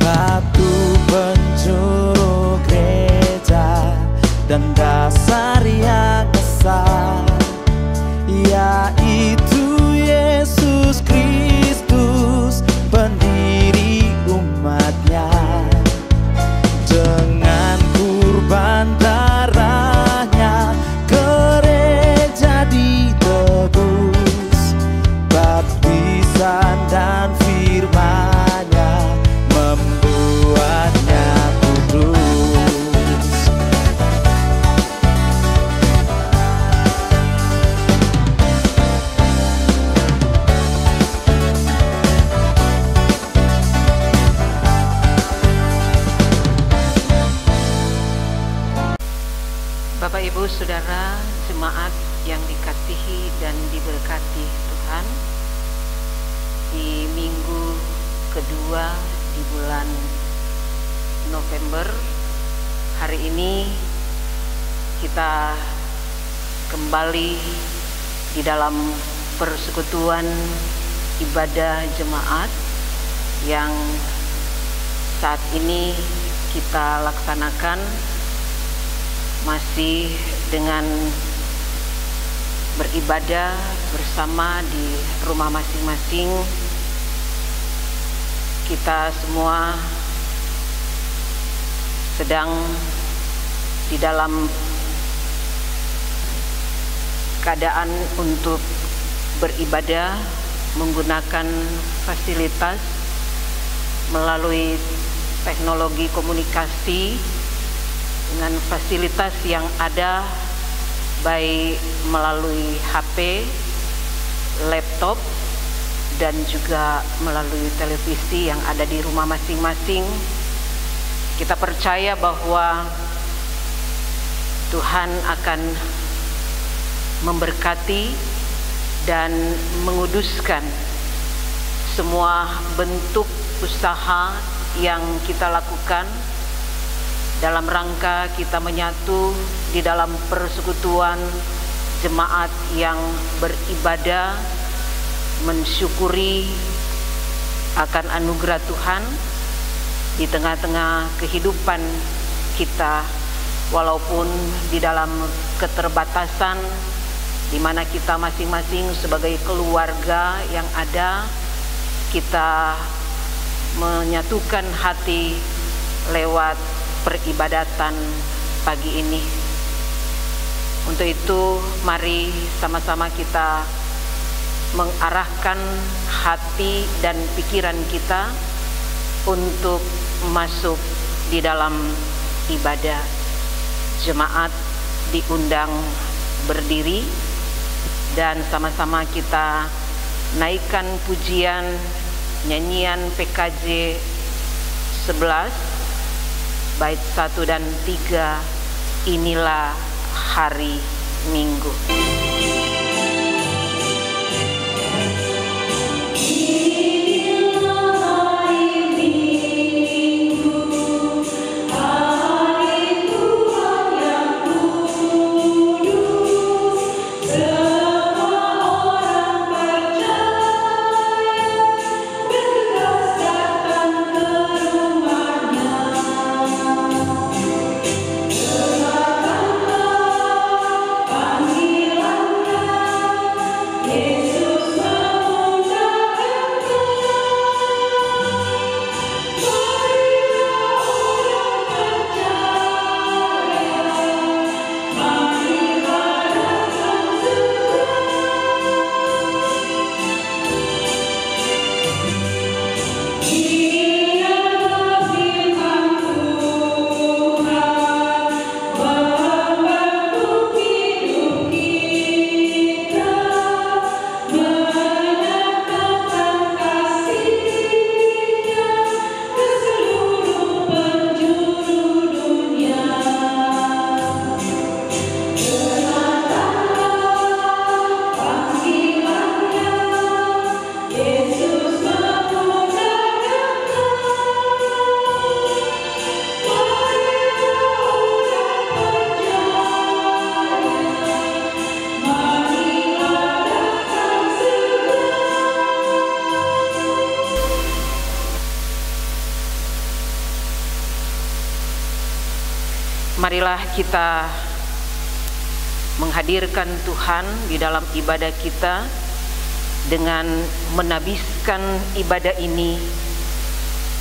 batu penjuru gereja dan dasar yang besar, yaitu Yesus Kristus, pendiri umatnya. Dengan kurban darahnya gereja ditebus, baptisan dan firman-Nya membuatnya kudus. Bapak, Ibu, Saudara, jemaat yang dikasihi dan diberkati Tuhan, di minggu kedua di bulan November, hari ini kita kembali di dalam persekutuan ibadah jemaat yang saat ini kita laksanakan masih dengan beribadah bersama di rumah masing-masing. Kita semua sedang di dalam keadaan untuk beribadah menggunakan fasilitas melalui teknologi komunikasi dengan fasilitas yang ada, baik melalui HP, laptop, dan juga melalui televisi yang ada di rumah masing-masing. Kita percaya bahwa Tuhan akan memberkati dan menguduskan semua bentuk usaha yang kita lakukan dalam rangka kita menyatu di dalam persekutuan jemaat yang beribadah, mensyukuri akan anugerah Tuhan di tengah-tengah kehidupan kita, walaupun di dalam keterbatasan di mana kita masing-masing sebagai keluarga yang ada, kita menyatukan hati lewat peribadatan pagi ini. Untuk itu, mari sama-sama kita mengarahkan hati dan pikiran kita untuk masuk di dalam ibadah. Jemaat diundang berdiri dan sama-sama kita naikkan pujian nyanyian PKJ 11 bait 1 dan 3, inilah hari Minggu. Panggilan Marilah kita menghadirkan Tuhan di dalam ibadah kita dengan menabiskan ibadah ini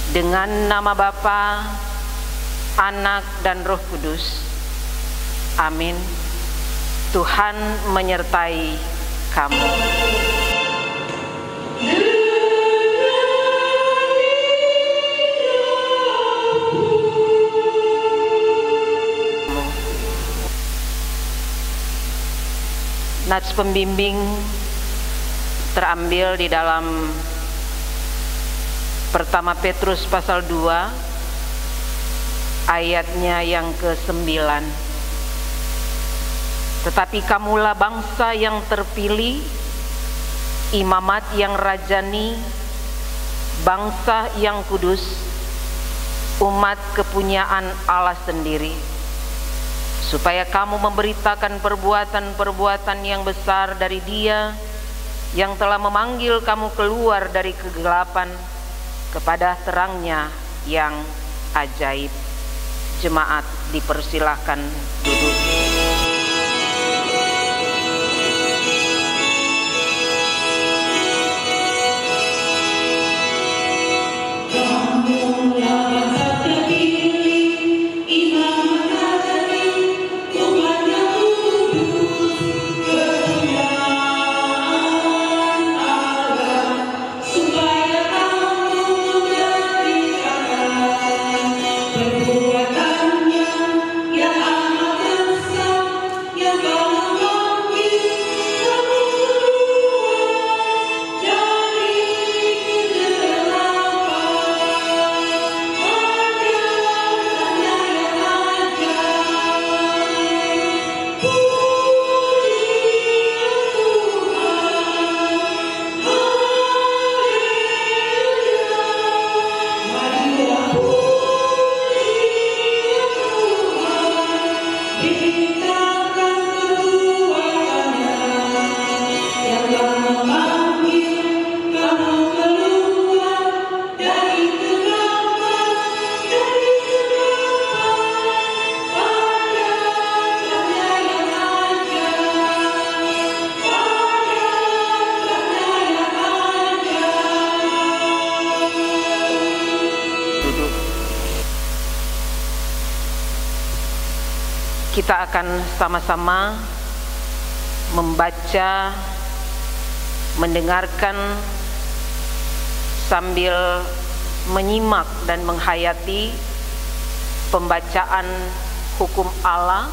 dengan nama Bapa, Anak, dan Roh Kudus. Amin. Tuhan menyertai kamu. Nats pembimbing terambil di dalam Pertama Petrus pasal 2 ayatnya yang ke-9. Tetapi kamulah bangsa yang terpilih, imamat yang rajani, bangsa yang kudus, umat kepunyaan Allah sendiri, supaya kamu memberitakan perbuatan-perbuatan yang besar dari Dia yang telah memanggil kamu keluar dari kegelapan kepada terangnya yang ajaib. Jemaat dipersilahkan duduk. Kita akan sama-sama membaca, mendengarkan sambil menyimak dan menghayati pembacaan hukum Allah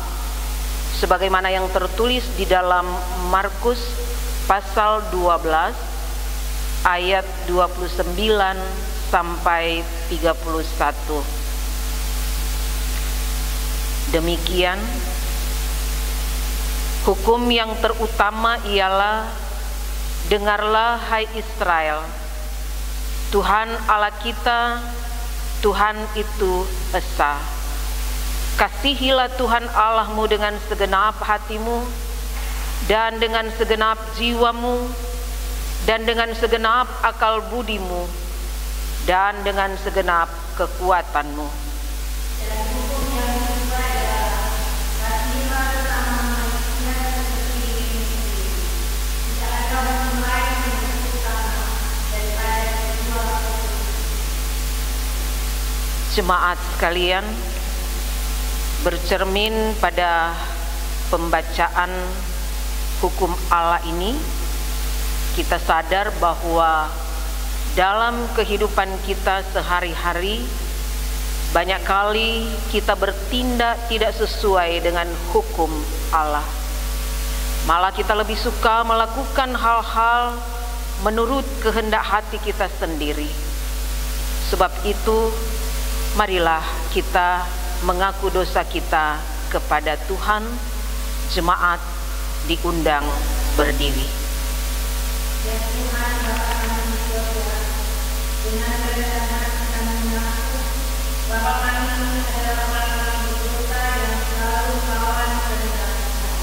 sebagaimana yang tertulis di dalam Markus pasal 12 ayat 29 sampai 31. Demikian, hukum yang terutama ialah, dengarlah hai Israel, Tuhan Allah kita, Tuhan itu esa. Kasihilah Tuhan Allahmu dengan segenap hatimu, dan dengan segenap jiwamu, dan dengan segenap akal budimu, dan dengan segenap kekuatanmu. Jemaat sekalian, bercermin pada pembacaan hukum Allah ini, kita sadar bahwa dalam kehidupan kita sehari-hari banyak kali kita bertindak tidak sesuai dengan hukum Allah. Malah kita lebih suka melakukan hal-hal menurut kehendak hati kita sendiri. Sebab itu, marilah kita mengaku dosa kita kepada Tuhan. Jemaat diundang berdiri. Ya Tuhan, Bapa kami di surga, dengan kerendahan kami mengaku bahwa kami adalah orang-orang berdosa yang selalu melawan kehendak Tuhan.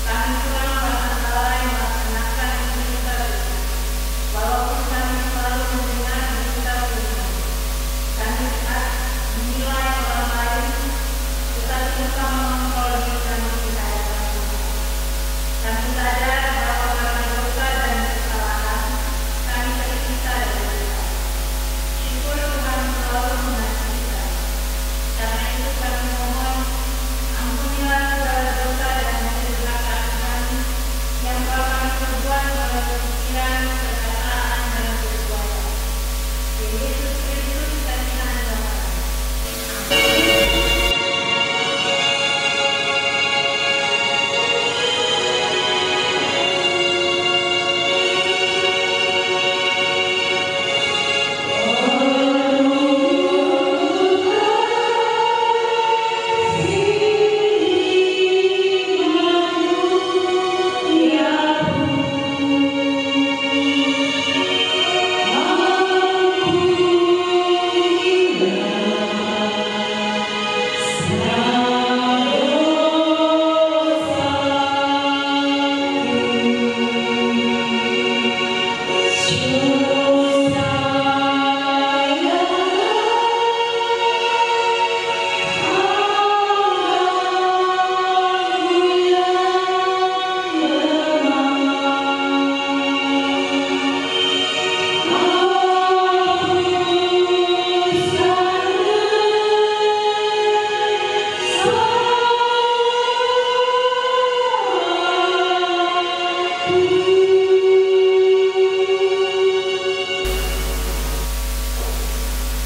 Kami kurang bersalah yang melaksanakan perintah Tuhan, walaupun kami selalu mendengar perintah Tuhan. Kami menilai orang lain, tetapi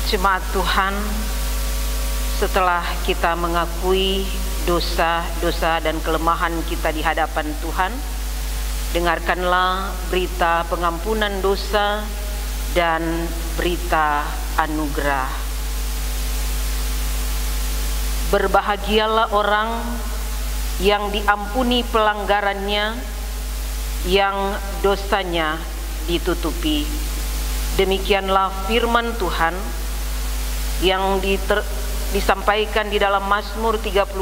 Jemaat Tuhan, setelah kita mengakui dosa-dosa dan kelemahan kita di hadapan Tuhan, dengarkanlah berita pengampunan dosa dan berita anugerah. Berbahagialah orang yang diampuni pelanggarannya, yang dosanya ditutupi. Demikianlah firman Tuhan yang disampaikan di dalam Mazmur 32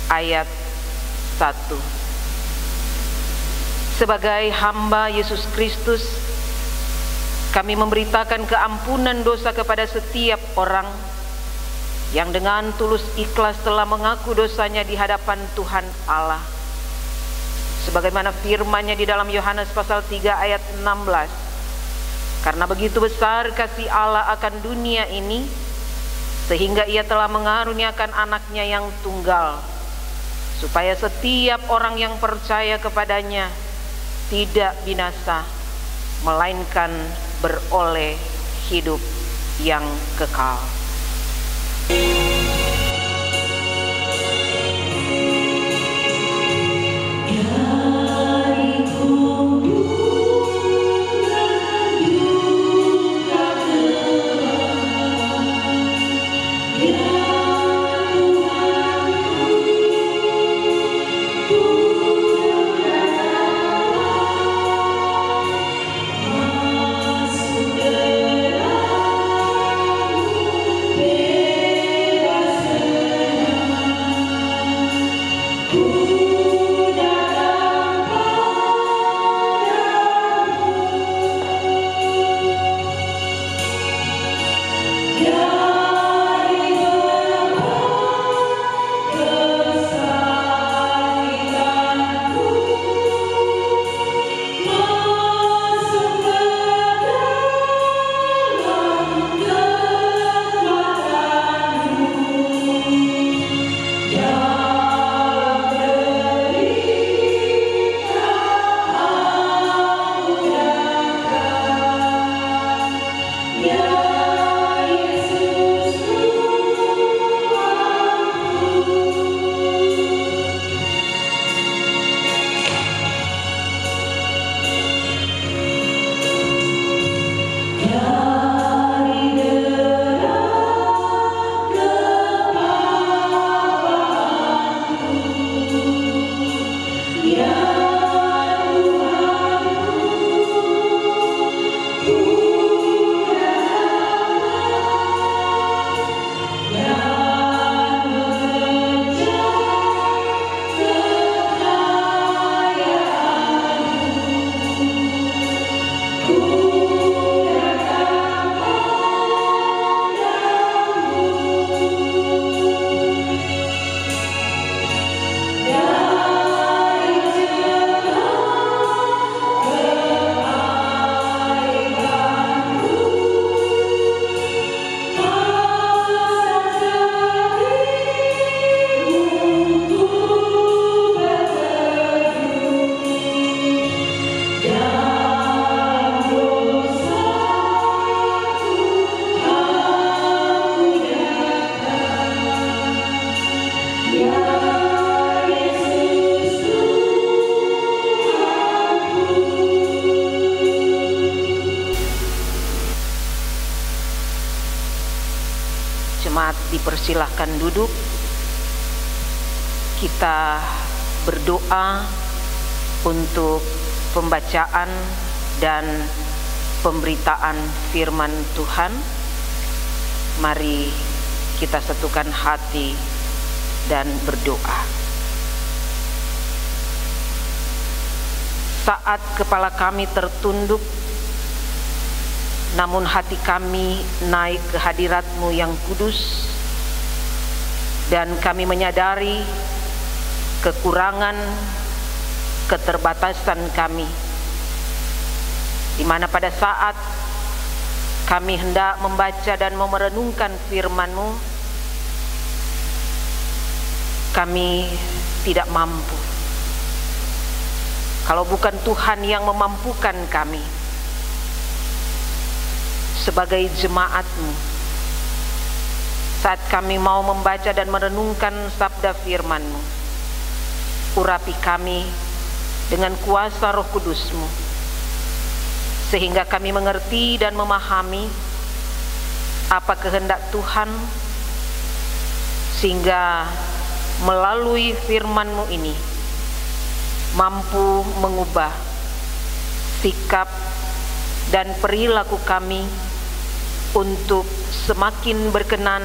ayat 1. Sebagai hamba Yesus Kristus, kami memberitakan keampunan dosa kepada setiap orang yang dengan tulus ikhlas telah mengaku dosanya di hadapan Tuhan Allah. Sebagaimana firman-Nya di dalam Yohanes pasal 3 ayat 16. Karena begitu besar kasih Allah akan dunia ini, sehingga Ia telah mengaruniakan anaknya yang tunggal, supaya setiap orang yang percaya kepadanya tidak binasa, melainkan beroleh hidup yang kekal. Jemaat dipersilahkan duduk. Kita berdoa untuk pembacaan dan pemberitaan firman Tuhan. Mari kita satukan hati dan berdoa. Saat kepala kami tertunduk, namun hati kami naik ke hadirat-Mu yang kudus, dan kami menyadari kekurangan, keterbatasan kami, di mana pada saat kami hendak membaca dan merenungkan firman-Mu, kami tidak mampu. Kalau bukan Tuhan yang memampukan kami, sebagai jemaat-Mu. Saat kami mau membaca dan merenungkan sabda firman-Mu, urapi kami dengan kuasa Roh Kudus-Mu, sehingga kami mengerti dan memahami apa kehendak Tuhan, sehingga melalui firman-Mu ini mampu mengubah sikap dan perilaku kami untuk semakin berkenan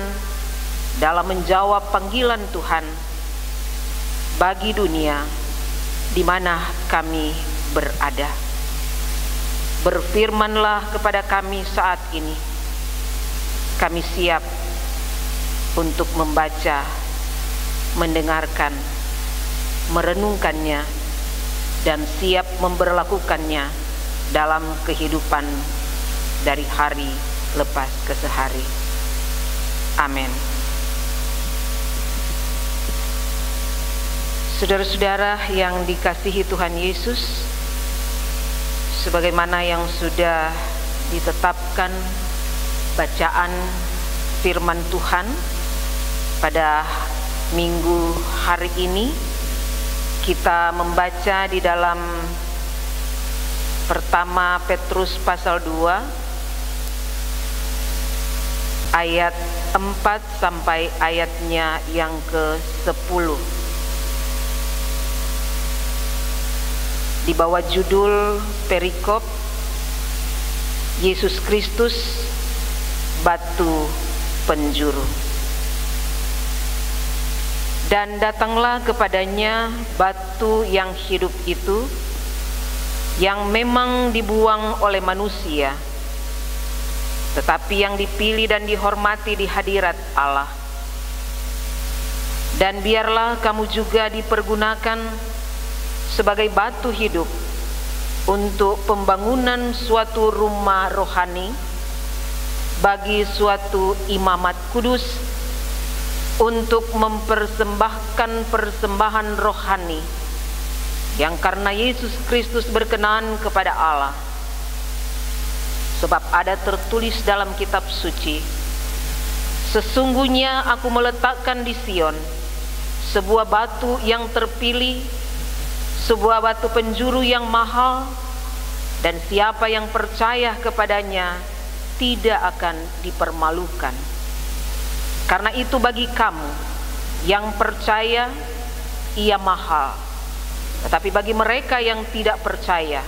dalam menjawab panggilan Tuhan bagi dunia di mana kami berada. Berfirmanlah kepada kami saat ini. Kami siap untuk membaca, mendengarkan, merenungkannya, dan siap memberlakukannya dalam kehidupan dari hari lepas ke sehari. Amin. Saudara-saudara yang dikasihi Tuhan Yesus, sebagaimana yang sudah ditetapkan bacaan firman Tuhan pada minggu hari ini, kita membaca di dalam pertama Petrus pasal 2 ayat 4 sampai ayatnya yang ke-10. Di bawah judul perikop Yesus Kristus batu penjuru. Dan datanglah kepadanya batu yang hidup itu, yang memang dibuang oleh manusia, tetapi yang dipilih dan dihormati di hadirat Allah. Dan biarlah kamu juga dipergunakan sebagai batu hidup untuk pembangunan suatu rumah rohani bagi suatu imamat kudus, untuk mempersembahkan persembahan rohani yang karena Yesus Kristus berkenan kepada Allah. Sebab ada tertulis dalam kitab suci, sesungguhnya aku meletakkan di Sion sebuah batu yang terpilih, sebuah batu penjuru yang mahal, dan siapa yang percaya kepadanya tidak akan dipermalukan. Karena itu bagi kamu yang percaya, ia mahal. Tetapi bagi mereka yang tidak percaya,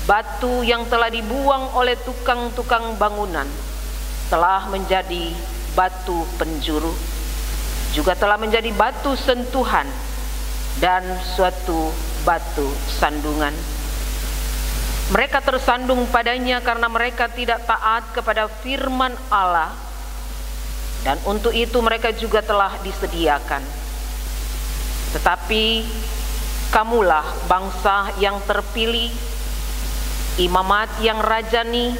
batu yang telah dibuang oleh tukang-tukang bangunan telah menjadi batu penjuru, juga telah menjadi batu sentuhan dan suatu batu sandungan. Mereka tersandung padanya karena mereka tidak taat kepada firman Allah, dan untuk itu mereka juga telah disediakan. Tetapi kamulah bangsa yang terpilih, imamat yang rajani,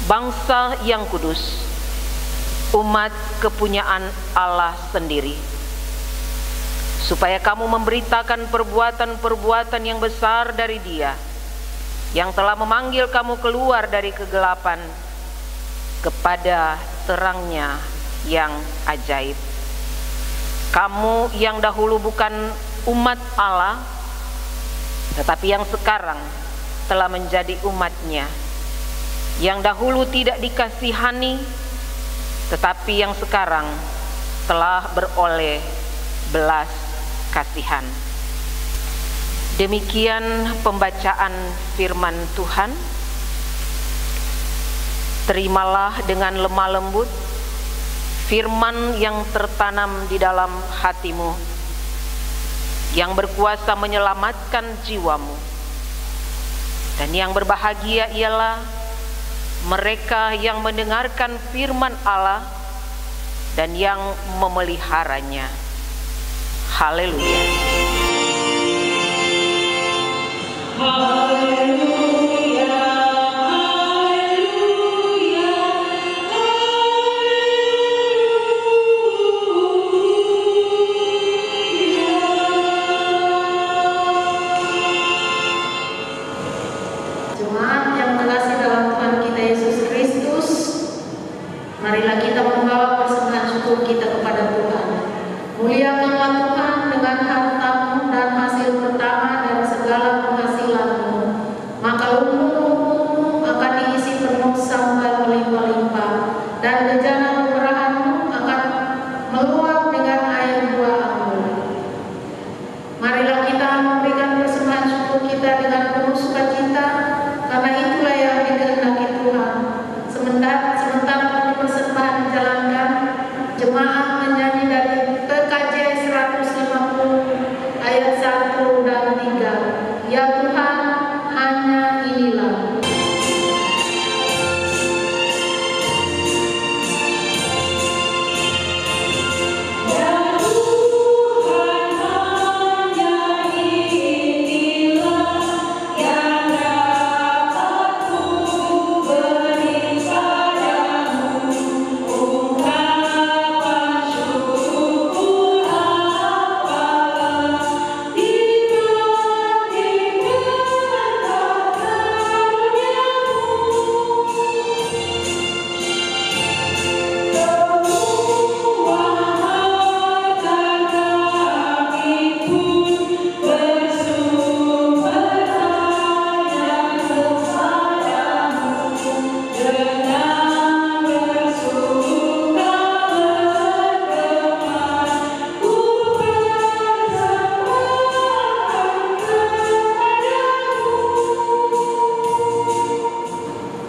bangsa yang kudus, umat kepunyaan Allah sendiri, supaya kamu memberitakan perbuatan-perbuatan yang besar dari Dia yang telah memanggil kamu keluar dari kegelapan kepada terangnya yang ajaib. Kamu yang dahulu bukan umat Allah, tetapi yang sekarang telah menjadi umat-Nya, yang dahulu tidak dikasihani, tetapi yang sekarang telah beroleh belas kasihan. Demikian pembacaan firman Tuhan. Terimalah dengan lemah lembut firman yang tertanam di dalam hatimu, yang berkuasa menyelamatkan jiwamu. Dan yang berbahagia ialah mereka yang mendengarkan firman Allah dan yang memeliharanya. Haleluya. Haleluya. Jemaat yang terkasih dalam Tuhan kita Yesus Marilah kita membawa persembahan syukur kita kepada Tuhan. Muliakanlah Tuhan dengan harta-Mu dan hasil pertama dari segala penghasilan-Mu. Maka lumbung-lumbung-Mu akan diisi penuh sampai melimpah-limpah, dan bejana pemberahan-Mu akan meluap dengan air buah anggur. Marilah kita memberikan persembahan syukur kita dengan penuh sukacita, karena itulah yang dikehendaki Tuhan. Sementara persembahan dijalankan, jemaat menyanyi dari PKJ 150 ayat 1 dan 3. Ya Tuhan, hanya inilah.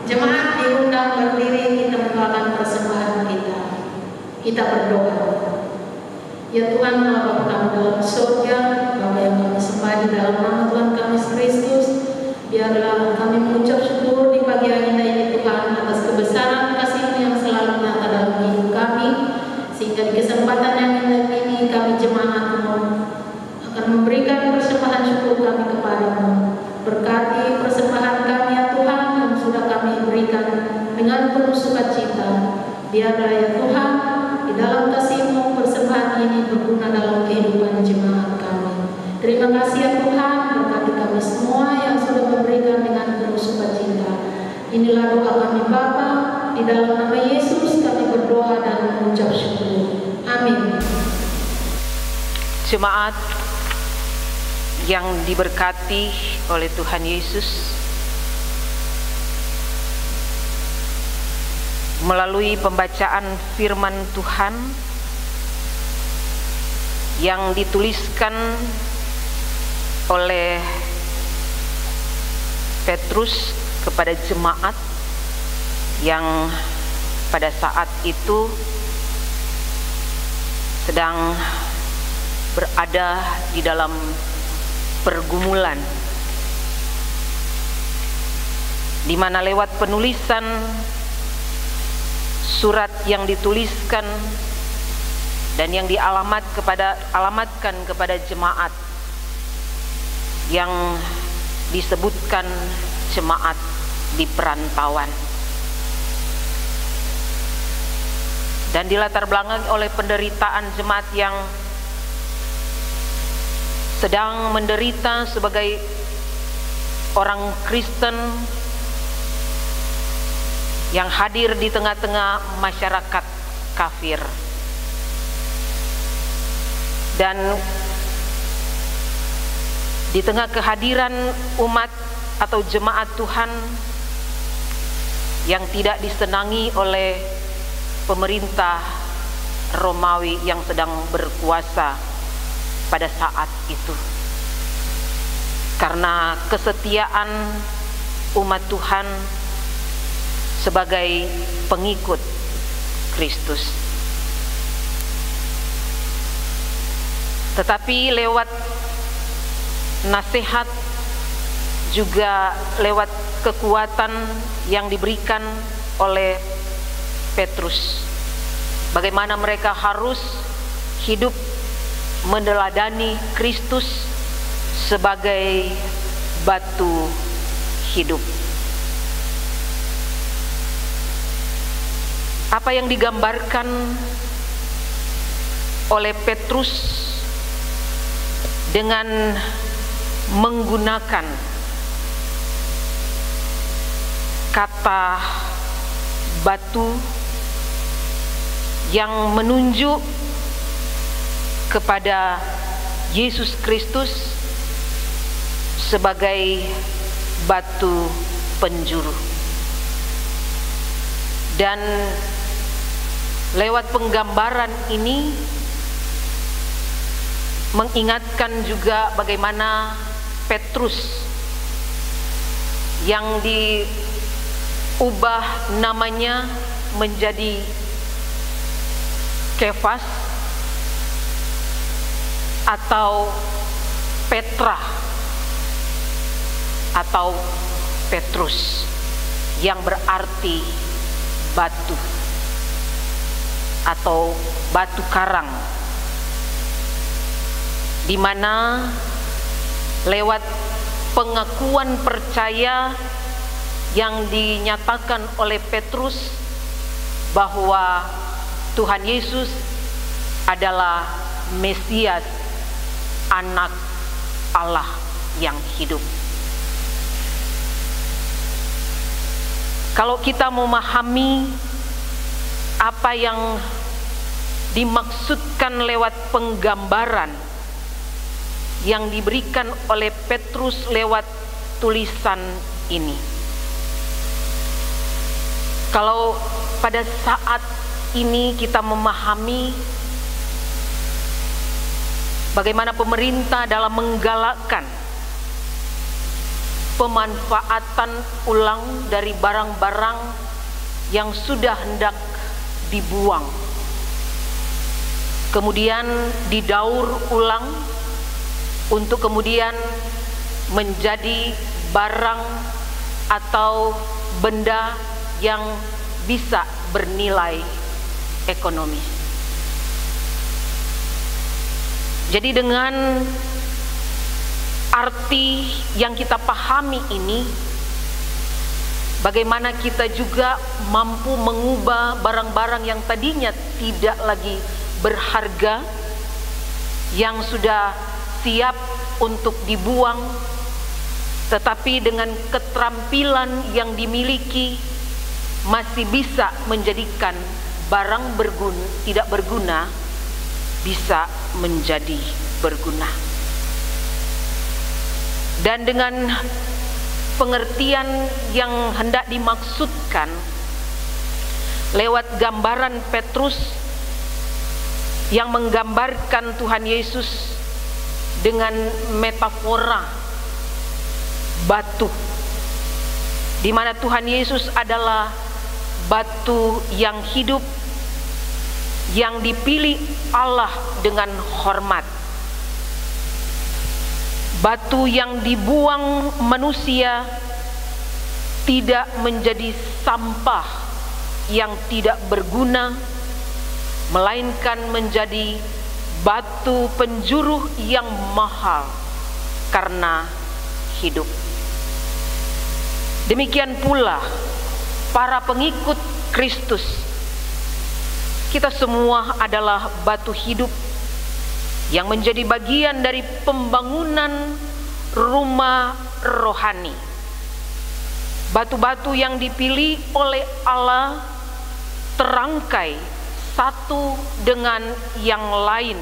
Jemaat diundang berdiri, kita mendoakan persembahan kita. Kita berdoa. Ya Tuhan, Bapa kami dalam surga, Bapa yang kami sembah di dalam nama Tuhan kami Kristus, biarlah kami mengucap syukur di pagi hari ini Tuhan atas kebesaran kasih-Mu yang selalu nyata dalam hidup kami, sehingga di kesempatan yang indah ini kami jemaat-Mu akan memberikan persembahan syukur kami kepada-Mu. Berkati persembahan kami ya Tuhan yang sudah kami berikan dengan penuh sukacita. Biarlah ya Tuhan, di dalam kasih-Mu persembahan ini berguna dalam kehidupan jemaat kami. Terima kasih ya Tuhan, berkati kami semua yang sudah memberikan dengan penuh sukacita. Inilah doa kami Bapa, di dalam nama Yesus kami berdoa dan mengucap syukur. Amin. Jemaat yang diberkati oleh Tuhan Yesus, melalui pembacaan firman Tuhan yang dituliskan oleh Petrus kepada jemaat yang pada saat itu sedang berada di dalam pergumulan, di mana lewat penulisan surat yang dituliskan dan yang alamatkan kepada jemaat yang disebutkan jemaat di perantauan, dan dilatar belakangi oleh penderitaan jemaat yang sedang menderita sebagai orang Kristen yang hadir di tengah-tengah masyarakat kafir. Dan di tengah kehadiran umat atau jemaat Tuhan yang tidak disenangi oleh pemerintah Romawi yang sedang berkuasa pada saat itu, karena kesetiaan umat Tuhan sebagai pengikut Kristus. Tetapi lewat nasihat, juga lewat kekuatan yang diberikan oleh Petrus, bagaimana mereka harus hidup meneladani Kristus sebagai batu hidup. Apa yang digambarkan oleh Petrus dengan menggunakan kata batu yang menunjuk kepada Yesus Kristus sebagai batu penjuru. Dan lewat penggambaran ini mengingatkan juga bagaimana Petrus yang diubah namanya menjadi Kefas atau Petra atau Petrus, yang berarti batu atau batu karang, di mana lewat pengakuan percaya yang dinyatakan oleh Petrus bahwa Tuhan Yesus adalah Mesias, Anak Allah yang hidup. Kalau kita memahami apa yang dimaksudkan lewat penggambaran yang diberikan oleh Petrus lewat tulisan ini, kalau pada saat ini kita memahami bagaimana pemerintah dalam menggalakkan pemanfaatan ulang dari barang-barang yang sudah hendak dibuang, kemudian didaur ulang untuk kemudian menjadi barang atau benda yang bisa bernilai ekonomis. Jadi dengan arti yang kita pahami ini, bagaimana kita juga mampu mengubah barang-barang yang tadinya tidak lagi berharga, yang sudah siap untuk dibuang, tetapi dengan keterampilan yang dimiliki masih bisa menjadikan barang tidak berguna bisa menjadi berguna. Dan dengan pengertian yang hendak dimaksudkan lewat gambaran Petrus yang menggambarkan Tuhan Yesus dengan metafora batu, di mana Tuhan Yesus adalah batu yang hidup, yang dipilih Allah dengan hormat, batu yang dibuang manusia tidak menjadi sampah yang tidak berguna, melainkan menjadi batu penjuru yang mahal karena hidup. Demikian pula para pengikut Kristus, kita semua adalah batu hidup yang menjadi bagian dari pembangunan rumah rohani. Batu-batu yang dipilih oleh Allah terangkai satu dengan yang lain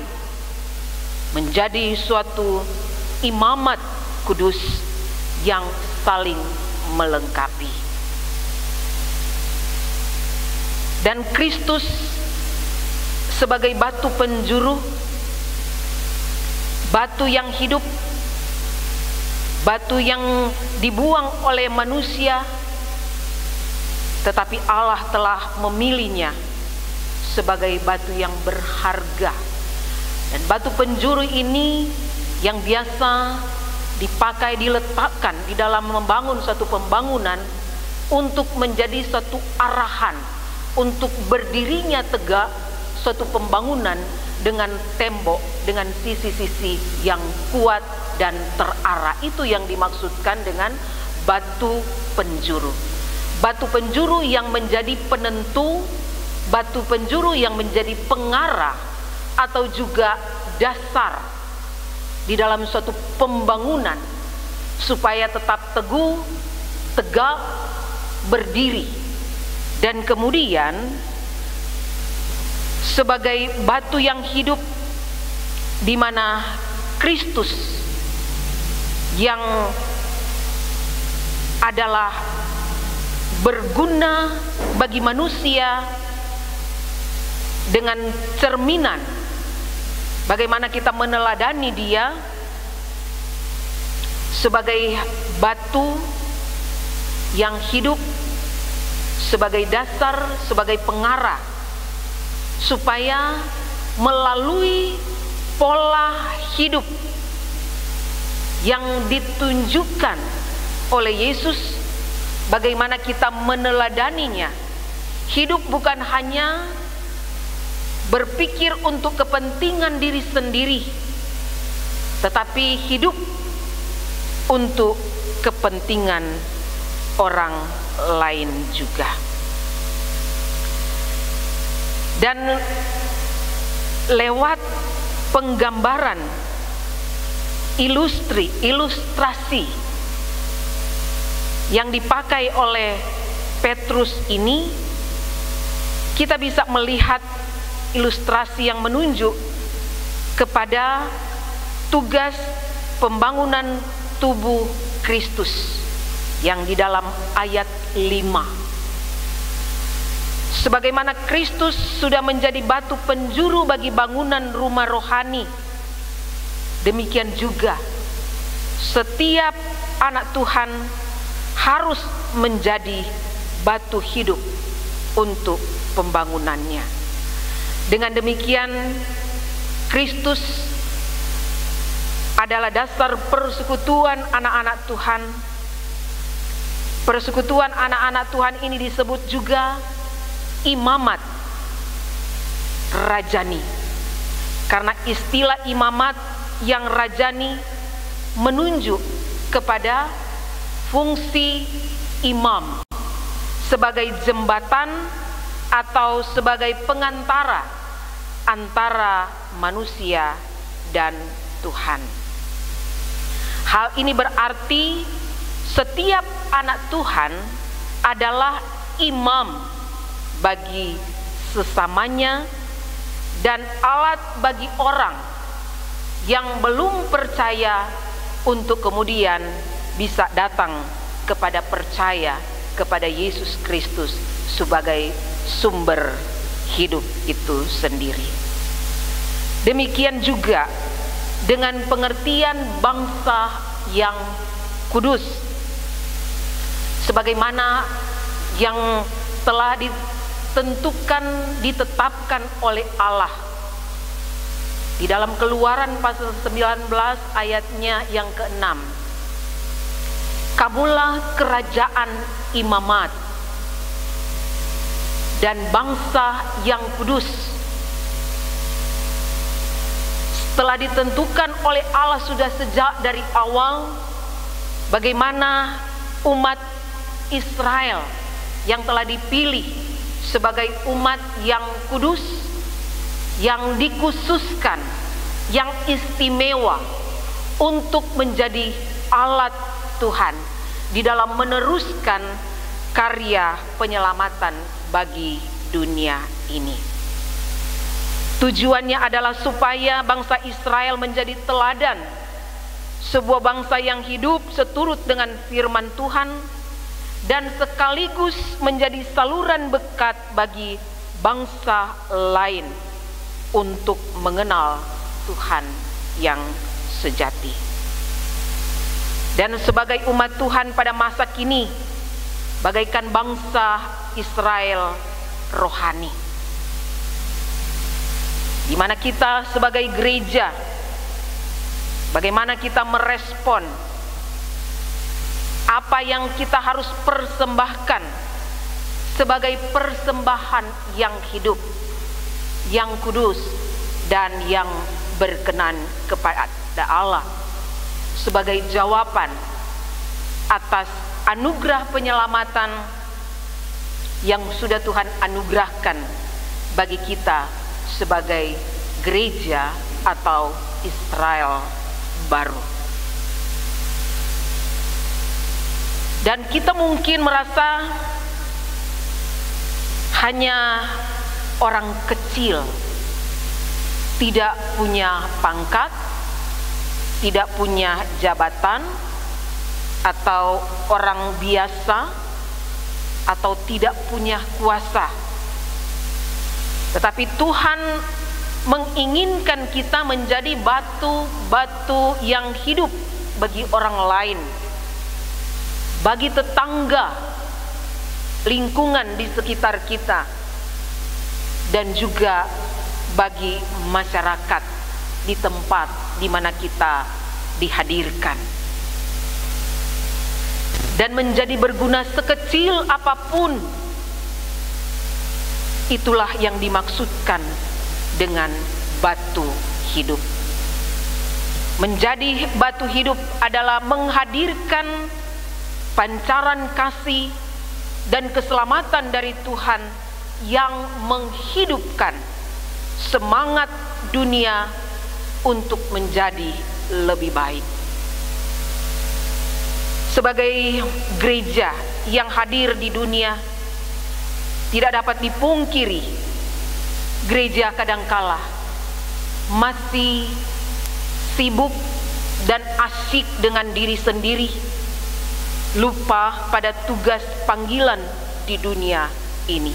menjadi suatu imamat kudus yang saling melengkapi. Dan Kristus sebagai batu penjuru, batu yang hidup, batu yang dibuang oleh manusia, tetapi Allah telah memilihnya sebagai batu yang berharga. Dan batu penjuru ini yang biasa dipakai, diletakkan di dalam membangun suatu pembangunan untuk menjadi suatu arahan untuk berdirinya tegak suatu pembangunan dengan tembok, dengan sisi-sisi yang kuat dan terarah. Itu yang dimaksudkan dengan batu penjuru. Batu penjuru yang menjadi penentu, batu penjuru yang menjadi pengarah atau juga dasar di dalam suatu pembangunan supaya tetap teguh, tegak, berdiri. Dan kemudian sebagai batu yang hidup, di mana Kristus yang adalah berguna bagi manusia dengan cerminan bagaimana kita meneladani Dia sebagai batu yang hidup, sebagai dasar, sebagai pengarah, supaya melalui pola hidup yang ditunjukkan oleh Yesus, bagaimana kita meneladaninya. Hidup bukan hanya berpikir untuk kepentingan diri sendiri, tetapi hidup untuk kepentingan orang lain juga. Dan lewat penggambaran, ilustrasi yang dipakai oleh Petrus ini, kita bisa melihat ilustrasi yang menunjuk kepada tugas pembangunan tubuh Kristus yang di dalam ayat 5. Sebagaimana Kristus sudah menjadi batu penjuru bagi bangunan rumah rohani, demikian juga setiap anak Tuhan harus menjadi batu hidup untuk pembangunannya. Dengan demikian, Kristus adalah dasar persekutuan anak-anak Tuhan. Persekutuan anak-anak Tuhan ini disebut juga imamat rajani, karena istilah imamat yang rajani menunjuk kepada fungsi imam sebagai jembatan atau sebagai pengantara antara manusia dan Tuhan. Hal ini berarti setiap anak Tuhan adalah imam bagi sesamanya dan alat bagi orang yang belum percaya untuk kemudian bisa datang kepada percaya kepada Yesus Kristus sebagai sumber hidup itu sendiri. Demikian juga dengan pengertian bangsa yang kudus, sebagaimana yang telah ditetapkan oleh Allah di dalam Keluaran pasal 19 ayatnya yang ke-6. Kamulah kerajaan imamat dan bangsa yang kudus. Telah ditentukan oleh Allah sudah sejak dari awal bagaimana umat Israel yang telah dipilih sebagai umat yang kudus, yang dikhususkan, yang istimewa untuk menjadi alat Tuhan di dalam meneruskan karya penyelamatan bagi dunia ini. Tujuannya adalah supaya bangsa Israel menjadi teladan, sebuah bangsa yang hidup seturut dengan firman Tuhan, dan sekaligus menjadi saluran berkat bagi bangsa lain untuk mengenal Tuhan yang sejati. Dan sebagai umat Tuhan pada masa kini, bagaikan bangsa Israel rohani, di mana kita sebagai gereja, bagaimana kita merespon apa yang kita harus persembahkan sebagai persembahan yang hidup, yang kudus, dan yang berkenan kepada Allah, sebagai jawaban atas anugerah penyelamatan yang sudah Tuhan anugerahkan bagi kita sebagai gereja atau Israel baru. Dan kita mungkin merasa hanya orang kecil, tidak punya pangkat, tidak punya jabatan, atau orang biasa, atau tidak punya kuasa. Tetapi Tuhan menginginkan kita menjadi batu-batu yang hidup bagi orang lain, bagi tetangga, lingkungan di sekitar kita, dan juga bagi masyarakat di tempat di mana kita dihadirkan. Dan menjadi berguna sekecil apapun, itulah yang dimaksudkan dengan batu hidup. Menjadi batu hidup adalah menghadirkan pancaran kasih dan keselamatan dari Tuhan yang menghidupkan semangat dunia untuk menjadi lebih baik. Sebagai gereja yang hadir di dunia, tidak dapat dipungkiri, gereja kadangkala masih sibuk dan asyik dengan diri sendiri, lupa pada tugas panggilan di dunia ini.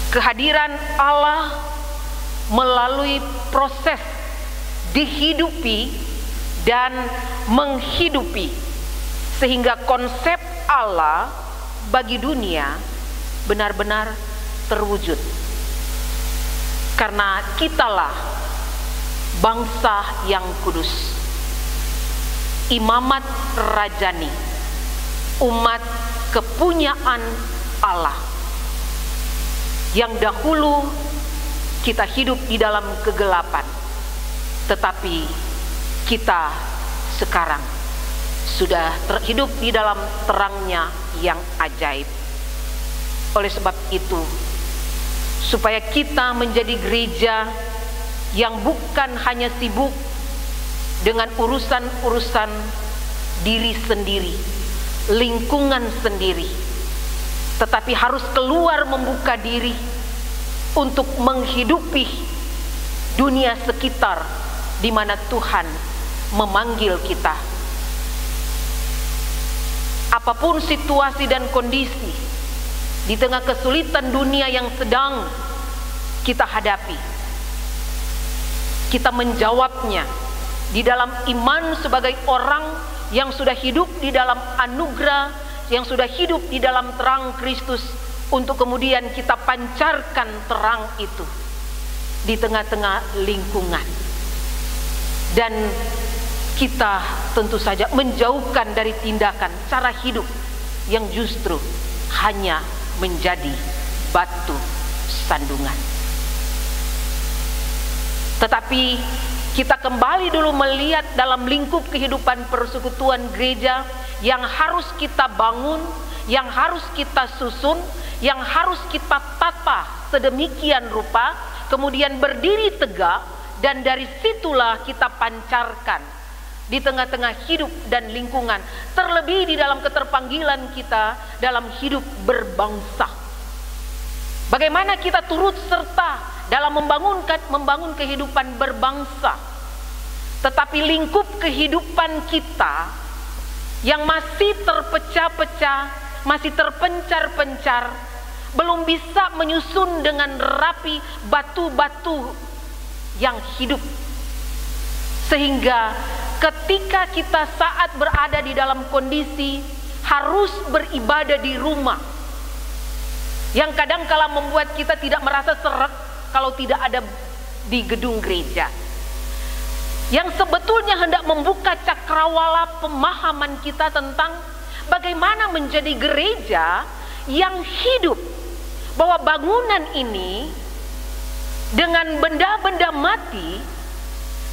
Kehadiran Allah melalui proses dihidupi dan menghidupi, sehingga konsep Allah bagi dunia benar-benar terwujud. Karena kitalah bangsa yang kudus, imamat rajani, umat kepunyaan Allah, yang dahulu kita hidup di dalam kegelapan, tetapi kita sekarang sudah hidup di dalam terangnya yang ajaib. Oleh sebab itu, supaya kita menjadi gereja yang bukan hanya sibuk dengan urusan-urusan diri sendiri, lingkungan sendiri, tetapi harus keluar membuka diri untuk menghidupi dunia sekitar di mana Tuhan memanggil kita. Apapun situasi dan kondisi di tengah kesulitan dunia yang sedang kita hadapi, kita menjawabnya di dalam iman sebagai orang yang sudah hidup di dalam anugerah, yang sudah hidup di dalam terang Kristus, untuk kemudian kita pancarkan terang itu di tengah-tengah lingkungan. Dan kita tentu saja menjauhkan dari tindakan cara hidup yang justru hanya menjadi batu sandungan. Tetapi kita kembali dulu melihat dalam lingkup kehidupan persekutuan gereja yang harus kita bangun, yang harus kita susun, yang harus kita tata sedemikian rupa, kemudian berdiri tegak, dan dari situlah kita pancarkan di tengah-tengah hidup dan lingkungan, terlebih di dalam keterpanggilan kita dalam hidup berbangsa. Bagaimana kita turut serta dalam membangun kehidupan berbangsa, tetapi lingkup kehidupan kita yang masih terpecah-pecah, masih terpencar-pencar, belum bisa menyusun dengan rapi batu-batu yang hidup. Sehingga ketika kita saat berada di dalam kondisi harus beribadah di rumah, yang kadang-kala membuat kita tidak merasa seret kalau tidak ada di gedung gereja, yang sebetulnya hendak membuka cakrawala pemahaman kita tentang bagaimana menjadi gereja yang hidup, bahwa bangunan ini dengan benda-benda mati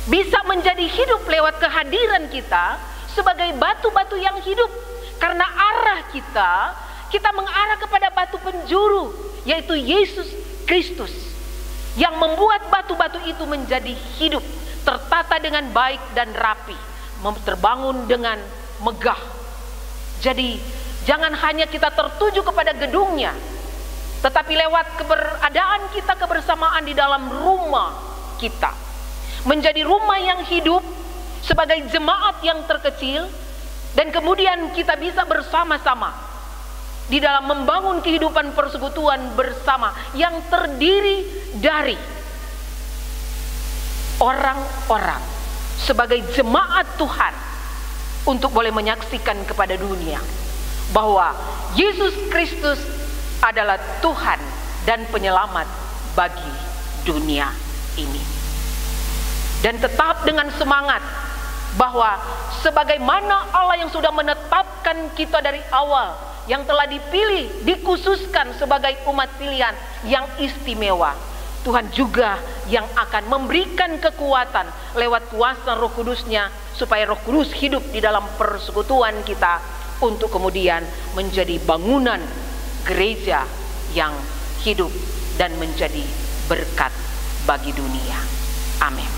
bisa menjadi hidup lewat kehadiran kita sebagai batu-batu yang hidup. Karena arah kita mengarah kepada batu penjuru, yaitu Yesus Kristus, yang membuat batu-batu itu menjadi hidup, tertata dengan baik dan rapi, terbangun dengan megah. Jadi jangan hanya kita tertuju kepada gedungnya, tetapi lewat keberadaan kita, kebersamaan di dalam rumah kita, menjadi rumah yang hidup sebagai jemaat yang terkecil, dan kemudian kita bisa bersama-sama di dalam membangun kehidupan persekutuan bersama yang terdiri dari orang-orang sebagai jemaat Tuhan, untuk boleh menyaksikan kepada dunia bahwa Yesus Kristus adalah Tuhan dan penyelamat bagi dunia ini. Dan tetap dengan semangat bahwa sebagaimana Allah yang sudah menetapkan kita dari awal, yang telah dipilih, dikhususkan sebagai umat pilihan yang istimewa, Tuhan juga yang akan memberikan kekuatan lewat kuasa Roh Kudus-Nya, supaya Roh Kudus hidup di dalam persekutuan kita, untuk kemudian menjadi bangunan gereja yang hidup dan menjadi berkat bagi dunia. Amin.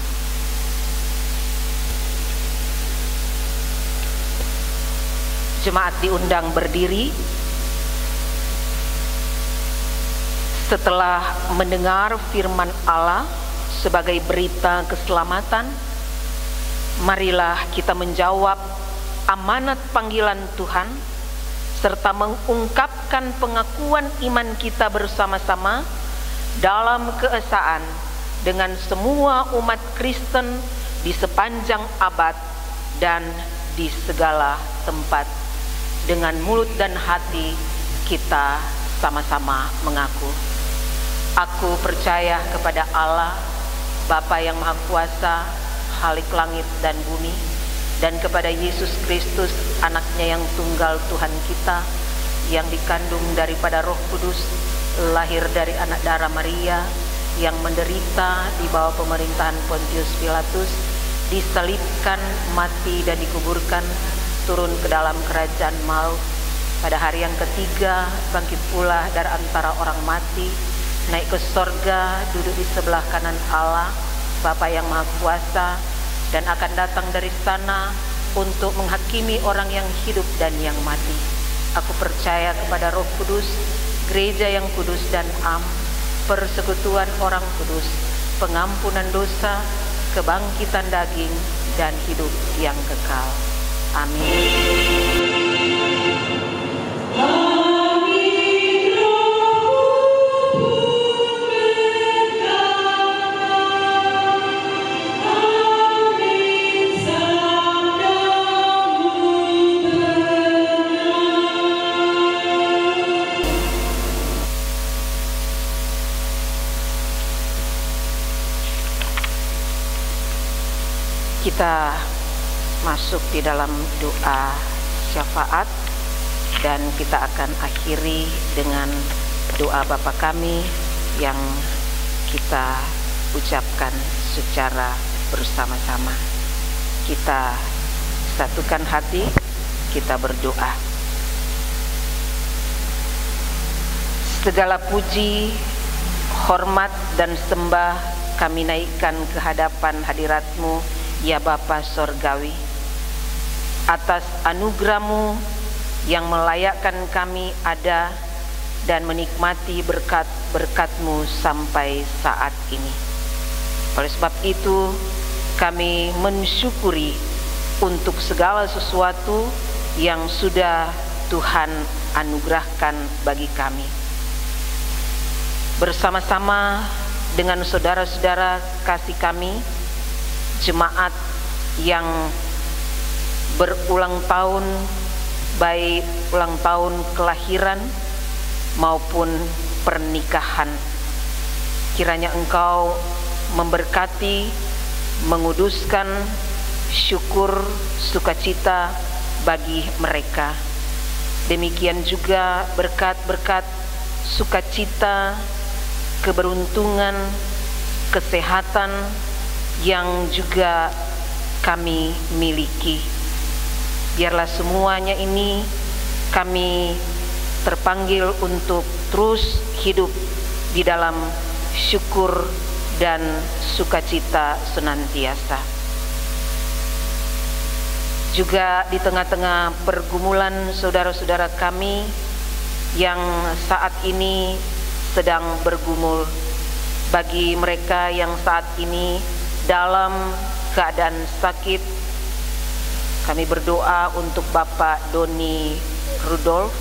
Jemaat diundang berdiri setelah mendengar firman Allah sebagai berita keselamatan. Marilah kita menjawab amanat panggilan Tuhan serta mengungkapkan pengakuan iman kita bersama-sama dalam keesaan dengan semua umat Kristen di sepanjang abad dan di segala tempat. Dengan mulut dan hati kita sama-sama mengaku, aku percaya kepada Allah, Bapa yang Maha Kuasa, Khalik langit dan bumi, dan kepada Yesus Kristus, anaknya yang tunggal Tuhan kita, yang dikandung daripada Roh Kudus, lahir dari anak darah Maria, yang menderita di bawah pemerintahan Pontius Pilatus, disalibkan, mati dan dikuburkan, turun ke dalam kerajaan maut, pada hari yang ketiga bangkit pula dari antara orang mati, naik ke sorga, duduk di sebelah kanan Allah, Bapa yang Maha Kuasa, dan akan datang dari sana untuk menghakimi orang yang hidup dan yang mati. Aku percaya kepada Roh Kudus, gereja yang kudus dan am, persekutuan orang kudus, pengampunan dosa, kebangkitan daging, dan hidup yang kekal. Amin. Kita masuk di dalam doa syafaat, dan kita akan akhiri dengan doa Bapa kami yang kita ucapkan secara bersama-sama. Kita satukan hati, kita berdoa. Segala puji, hormat dan sembah kami naikkan ke hadapan hadirat-Mu, ya Bapa Sorgawi, atas anugerah-Mu yang melayakkan kami ada dan menikmati berkat-berkat-Mu sampai saat ini. Oleh sebab itu, kami mensyukuri untuk segala sesuatu yang sudah Tuhan anugerahkan bagi kami. Bersama-sama dengan saudara-saudara kasih kami, jemaat yang berulang tahun, baik ulang tahun kelahiran maupun pernikahan, kiranya Engkau memberkati, menguduskan syukur, sukacita bagi mereka. Demikian juga berkat-berkat sukacita, keberuntungan, kesehatan yang juga kami miliki. Biarlah semuanya ini kami terpanggil untuk terus hidup di dalam syukur dan sukacita senantiasa. Juga di tengah-tengah pergumulan saudara-saudara kami yang saat ini sedang bergumul, bagi mereka yang saat ini dalam keadaan sakit. Kami berdoa untuk Bapak Doni Rudolf,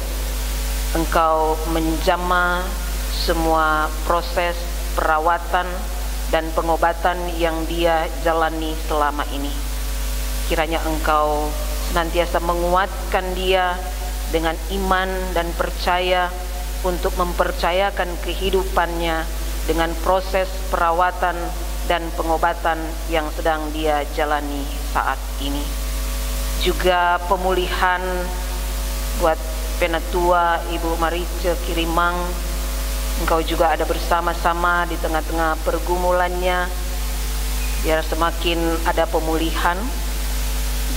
Engkau menjamah semua proses perawatan dan pengobatan yang dia jalani selama ini. Kiranya Engkau senantiasa menguatkan dia dengan iman dan percaya untuk mempercayakan kehidupannya dengan proses perawatan dan pengobatan yang sedang dia jalani saat ini. Juga pemulihan buat Penatua Ibu Marice Kirimang. Engkau juga ada bersama-sama di tengah-tengah pergumulannya, biar semakin ada pemulihan.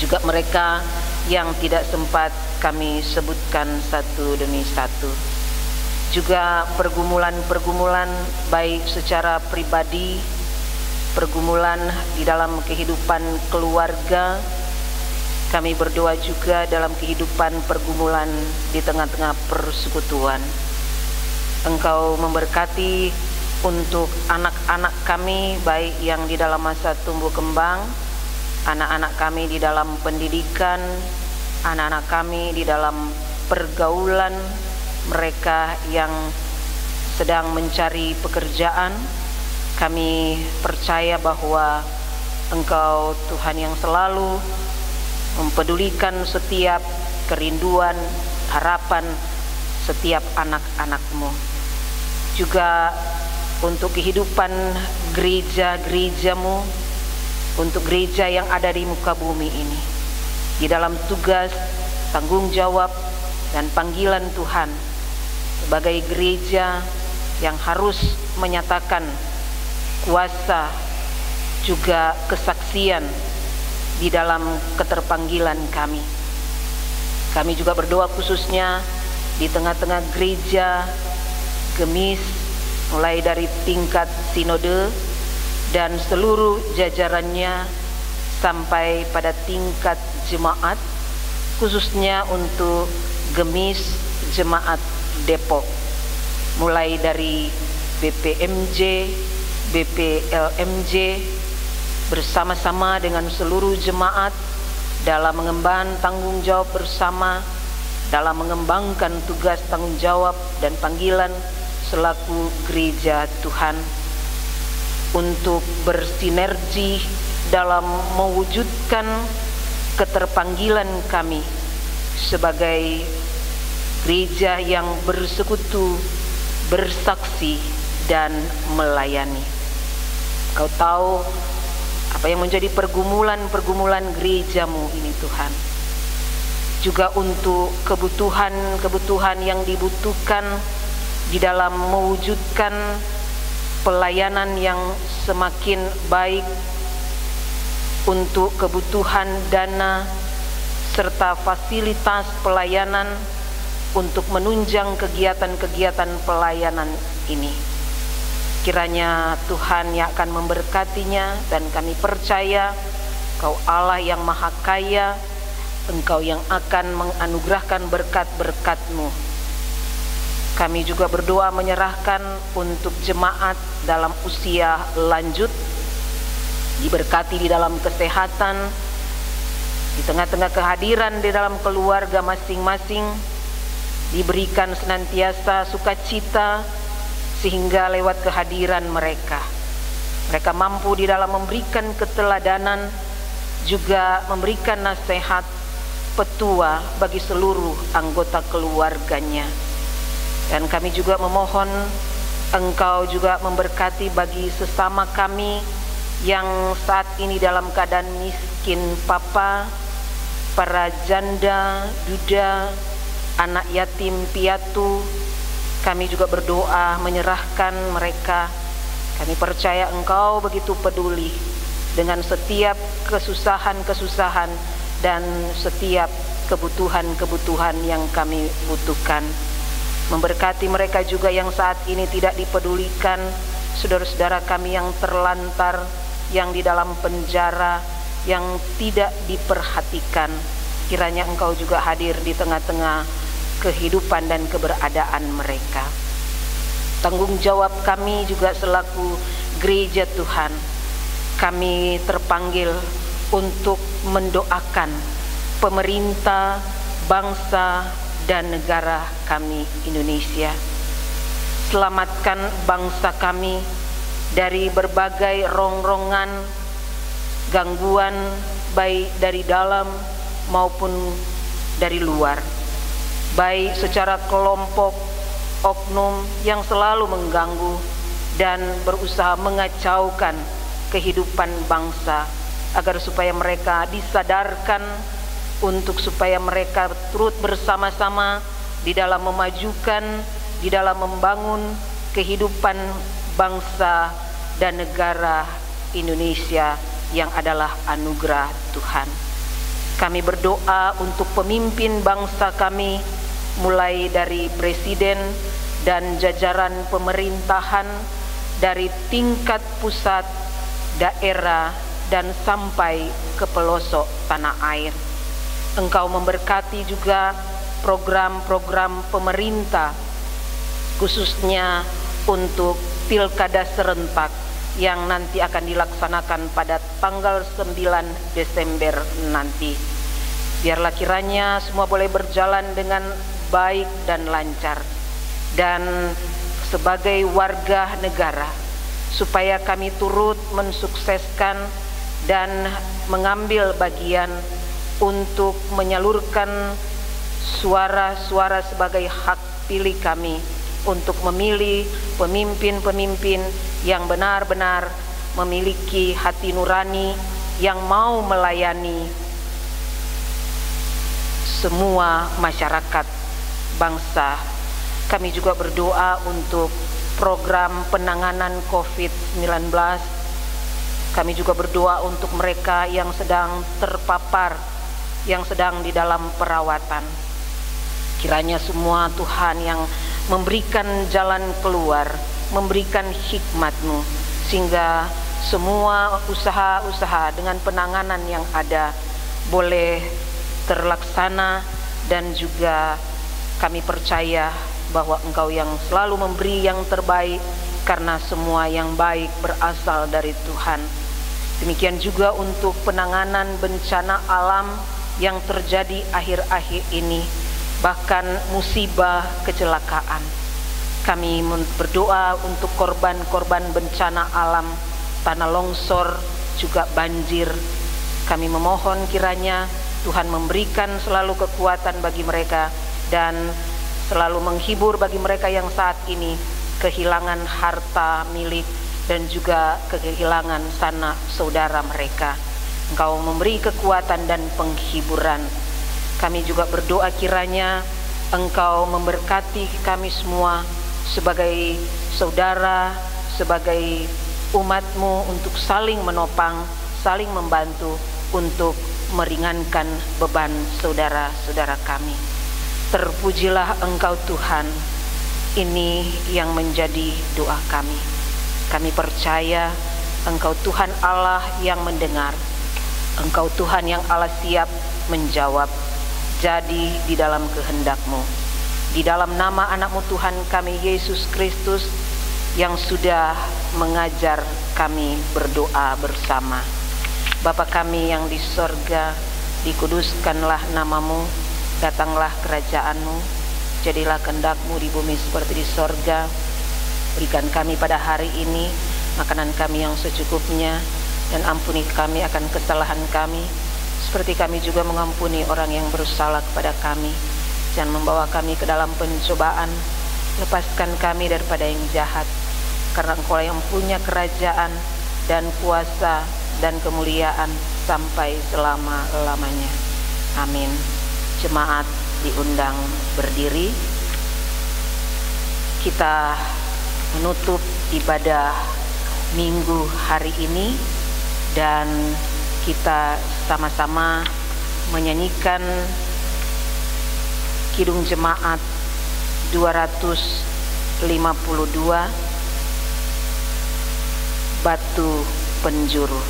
Juga mereka yang tidak sempat kami sebutkan satu demi satu. Juga pergumulan-pergumulan baik secara pribadi, pergumulan di dalam kehidupan keluarga. Kami berdoa juga dalam kehidupan pergumulan di tengah-tengah persekutuan. Engkau memberkati untuk anak-anak kami, baik yang di dalam masa tumbuh kembang, anak-anak kami di dalam pendidikan, anak-anak kami di dalam pergaulan, mereka yang sedang mencari pekerjaan. Kami percaya bahwa Engkau Tuhan yang selalu mempedulikan setiap kerinduan, harapan setiap anak-anak-Mu. Juga untuk kehidupan gereja-gereja-Mu, untuk gereja yang ada di muka bumi ini, di dalam tugas, tanggung jawab, dan panggilan Tuhan sebagai gereja yang harus menyatakan kuasa juga kesaksian di dalam keterpanggilan kami. Kami juga berdoa khususnya di tengah-tengah gereja Gemis, mulai dari tingkat sinode dan seluruh jajarannya sampai pada tingkat jemaat, khususnya untuk Gemis Jemaat Depok, mulai dari BPMJ, BPLMJ, bersama-sama dengan seluruh jemaat dalam mengemban tanggung jawab bersama, dalam mengembangkan tugas tanggung jawab dan panggilan selaku gereja Tuhan, untuk bersinergi dalam mewujudkan keterpanggilan kami sebagai gereja yang bersekutu, bersaksi, dan melayani. Kau tahu apa yang menjadi pergumulan-pergumulan gereja-Mu ini Tuhan. Juga untuk kebutuhan-kebutuhan yang dibutuhkan di dalam mewujudkan pelayanan yang semakin baik, untuk kebutuhan dana serta fasilitas pelayanan untuk menunjang kegiatan-kegiatan pelayanan ini. Kiranya Tuhan yang akan memberkatinya, dan kami percaya Engkau Allah yang Maha Kaya, Engkau yang akan menganugerahkan berkat-berkat-Mu. Kami juga berdoa menyerahkan untuk jemaat dalam usia lanjut, diberkati di dalam kesehatan, di tengah-tengah kehadiran di dalam keluarga masing-masing, diberikan senantiasa sukacita, sehingga lewat kehadiran mereka mampu di dalam memberikan keteladanan, juga memberikan nasihat petua bagi seluruh anggota keluarganya. Dan kami juga memohon Engkau juga memberkati bagi sesama kami yang saat ini dalam keadaan miskin papa, para janda, duda, anak yatim piatu. Kami juga berdoa menyerahkan mereka. Kami percaya Engkau begitu peduli dengan setiap kesusahan-kesusahan dan setiap kebutuhan-kebutuhan yang kami butuhkan. Memberkati mereka juga yang saat ini tidak dipedulikan, saudara-saudara kami yang terlantar, yang di dalam penjara, yang tidak diperhatikan. Kiranya Engkau juga hadir di tengah-tengah kehidupan dan keberadaan mereka. tanggung jawab kami juga selaku gereja Tuhan. Kami terpanggil untuk mendoakan pemerintah, bangsa, dan negara kami Indonesia. Selamatkan bangsa kami dari berbagai rongrongan, gangguan baik dari dalam maupun dari luar, baik secara kelompok, oknum yang selalu mengganggu dan berusaha mengacaukan kehidupan bangsa, agar supaya mereka disadarkan untuk supaya mereka turut bersama-sama di dalam memajukan, di dalam membangun kehidupan bangsa dan negara Indonesia yang adalah anugerah Tuhan. Kami berdoa untuk pemimpin bangsa kami, mulai dari presiden dan jajaran pemerintahan dari tingkat pusat, daerah, dan sampai ke pelosok tanah air. Engkau memberkati juga program-program pemerintah, khususnya untuk pilkada serentak yang nanti akan dilaksanakan pada tanggal 9 Desember nanti. Biarlah kiranya semua boleh berjalan dengan baik dan lancar. Dan sebagai warga negara, supaya kami turut mensukseskan dan mengambil bagian untuk menyalurkan suara-suara sebagai hak pilih kami untuk memilih pemimpin-pemimpin yang benar-benar memiliki hati nurani, yang mau melayani semua masyarakat bangsa. Kami juga berdoa untuk program penanganan COVID-19. Kami juga berdoa untuk mereka yang sedang terpapar, yang sedang di dalam perawatan. Kiranya semua Tuhan yang memberikan jalan keluar, memberikan hikmat-Mu, sehingga semua usaha-usaha dengan penanganan yang ada boleh terlaksana. Dan juga kami percaya bahwa Engkau yang selalu memberi yang terbaik, karena semua yang baik berasal dari Tuhan. Demikian juga untuk penanganan bencana alam yang terjadi akhir-akhir ini, bahkan musibah kecelakaan. Kami berdoa untuk korban-korban bencana alam, tanah longsor, juga banjir. Kami memohon kiranya Tuhan memberikan selalu kekuatan bagi mereka dan selalu menghibur bagi mereka yang saat ini kehilangan harta milik dan juga kehilangan sanak saudara mereka. Engkau memberi kekuatan dan penghiburan. Kami juga berdoa kiranya Engkau memberkati kami semua sebagai saudara, sebagai umat-Mu, untuk saling menopang, saling membantu untuk meringankan beban saudara-saudara kami. Terpujilah Engkau Tuhan. Ini yang menjadi doa kami. Kami percaya Engkau Tuhan Allah yang mendengar. Engkau Tuhan yang Allah siap menjawab. Jadi di dalam kehendak-Mu, di dalam nama anak-Mu Tuhan kami Yesus Kristus, yang sudah mengajar kami berdoa bersama. Bapa kami yang di sorga, dikuduskanlah nama-Mu, datanglah kerajaan-Mu, jadilah kehendak-Mu di bumi seperti di sorga. Berikan kami pada hari ini makanan kami yang secukupnya, dan ampuni kami akan kesalahan kami, seperti kami juga mengampuni orang yang bersalah kepada kami. Jangan membawa kami ke dalam pencobaan, lepaskan kami daripada yang jahat, karena Engkau yang punya kerajaan dan kuasa dan kemuliaan sampai selama-lamanya. Amin. Jemaat diundang berdiri. Kita menutup ibadah minggu hari ini, dan kita sama-sama menyanyikan Kidung Jemaat 252, Batu Penjuru.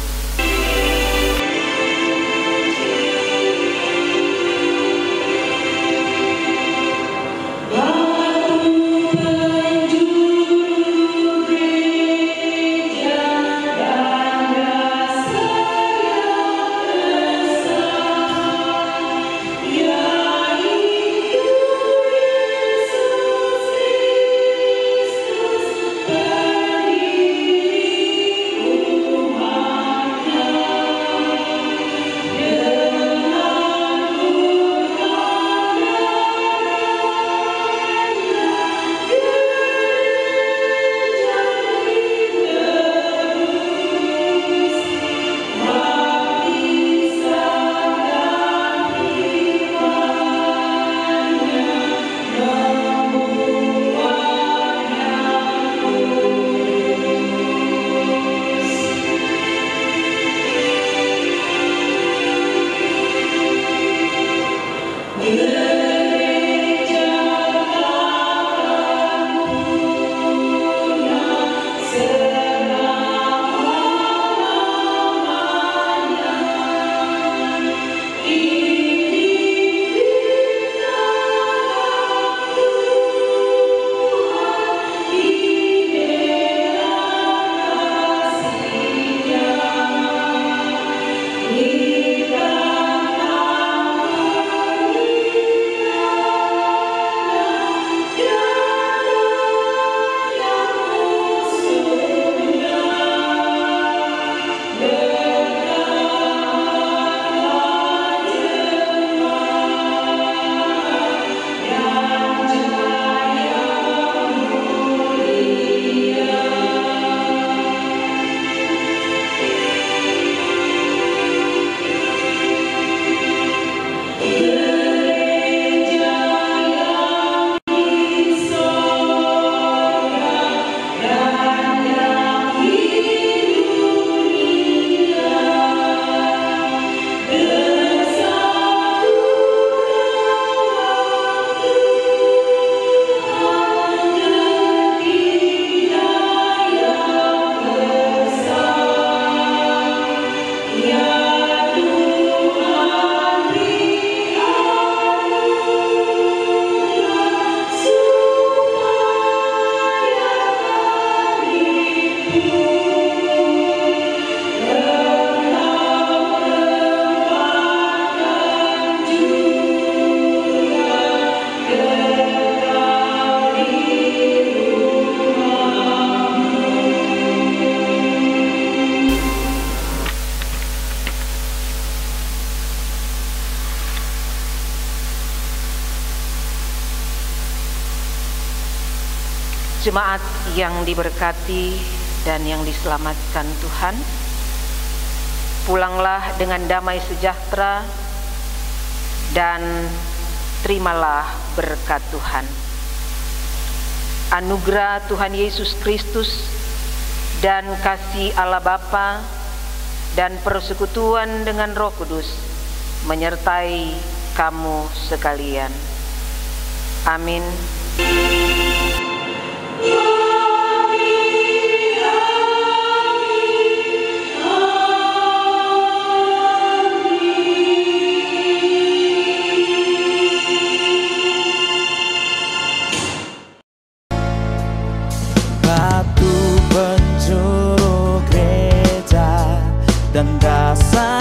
Batu penjuru Jemaat yang diberkati dan yang diselamatkan Tuhan, pulanglah dengan damai sejahtera dan terimalah berkat Tuhan. Anugerah Tuhan Yesus Kristus dan kasih Allah Bapa dan persekutuan dengan Roh Kudus menyertai kamu sekalian. Amin. Batu penjuru gereja dan dasar